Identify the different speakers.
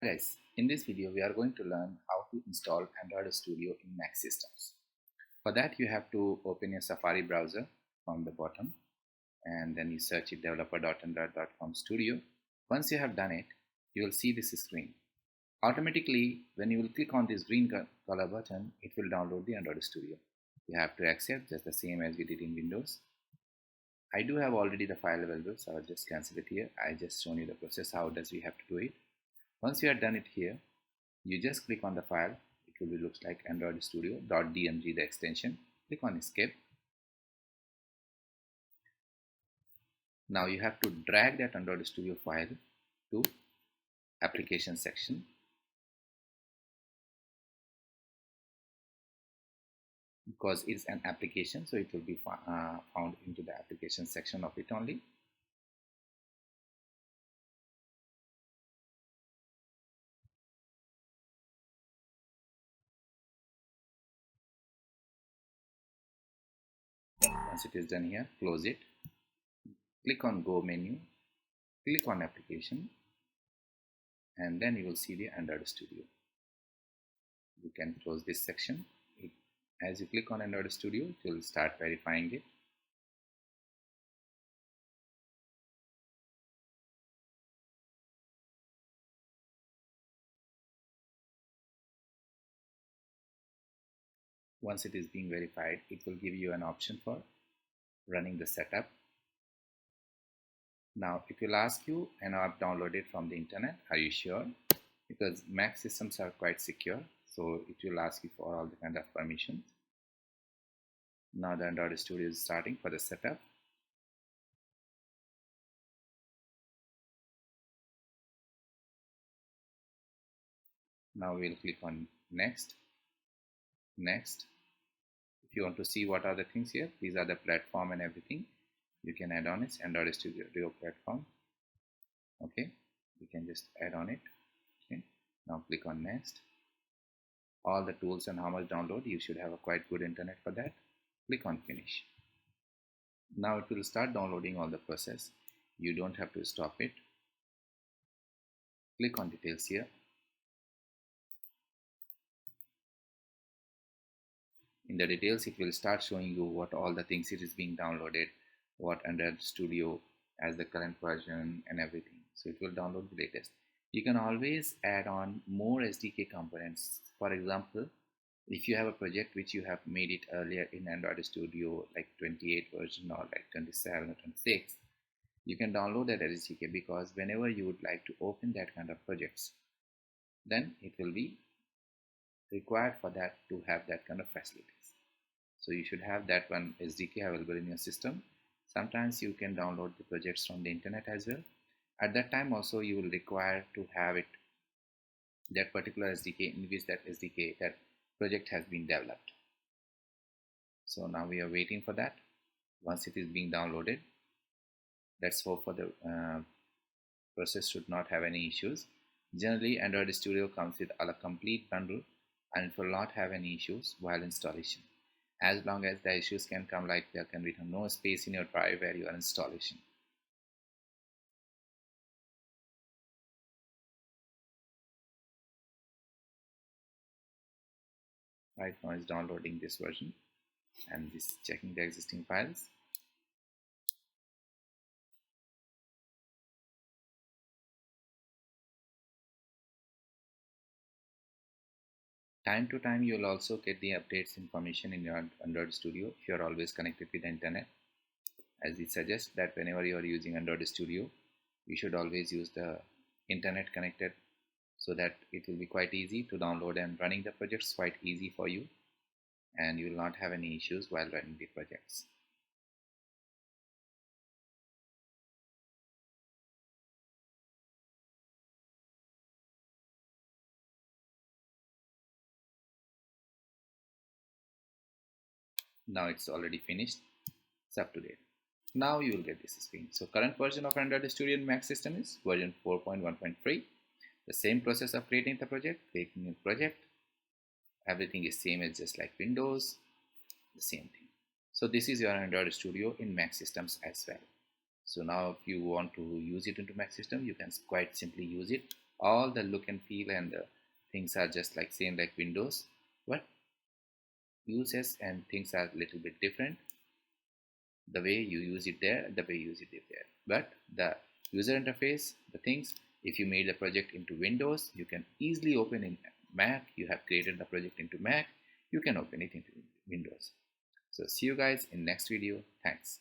Speaker 1: Guys, in this video we are going to learn how to install Android Studio in Mac systems. For that you have to open your Safari browser from the bottom and then you search it developer.android.com studio. Once you have done it, you will see this screen. Automatically, when you will click on this green color button, it will download the Android Studio. You have to accept just the same as we did in Windows. I do have already the file available, so I'll just cancel it here. I just shown you the process, how does we have to do it. Once you have done it here, you just click on the file. It will be looks like Android Studio.dmg, the extension. Click on escape. Now you have to drag that Android Studio file to application section. Because it's an application, so it will be found into the application section of it only. Once it is done here, close it. Click on Go menu, click on Application, and then you will see the Android Studio. You can close this section. As you click on Android Studio, it will start verifying it. Once it is being verified, it will give you an option for running the setup. Now it will ask you, and I've downloaded from the internet, are you sure? Because Mac systems are quite secure, so it will ask you for all the kind of permissions. Now the Android Studio is starting for the setup. Now we'll click on next. If you want to see what are the things here, these are the platform and everything you can add on. It's Android Studio platform. Okay, you can just add on it. Okay, now click on next. All the tools and how much download, you should have a quite good internet for that. Click on finish. Now it will start downloading all the process. You don't have to stop it. Click on details here. In the details, it will start showing you what all the things it is being downloaded, what Android Studio as the current version and everything. So it will download the latest. You can always add on more SDK components. For example, if you have a project which you have made it earlier in Android Studio, like 28 version or like 27 or 26, you can download that SDK, because whenever you would like to open that kind of projects, then it will be required for that to have that kind of facilities. So you should have that one SDK available in your system. Sometimes you can download the projects from the internet as well. At that time also you will require to have it, that particular SDK, in which that SDK, that project has been developed. So now we are waiting for that. Once it is being downloaded, let's hope for the process should not have any issues. Generally Android Studio comes with a complete bundle and it will not have any issues while installation, as long as the issues can come like there can be no space in your drive where you are installation. Right now it's downloading this version and this checking the existing files. Time to time you will also get the updates information in your Android Studio if you are always connected with the internet. As it suggests that whenever you are using Android Studio, you should always use the internet connected, so that it will be quite easy to download, and running the projects quite easy for you, and you will not have any issues while running the projects. Now it's already finished. It's up to date. Now you will get this screen. So current version of Android Studio in Mac system is version 4.1.3. The same process of creating the project, creating a project, everything is same as just like Windows, the same thing. So this is your Android Studio in Mac systems as well. So now if you want to use it into Mac system, you can quite simply use it. all the look and feel and the things are just like same like Windows, but uses and things are a little bit different. The way you use it there, the way you use it there. But the user interface, the things, if you made the project into Windows, you can easily open in Mac. You have created the project into Mac, you can open it into Windows. So see you guys in next video. Thanks.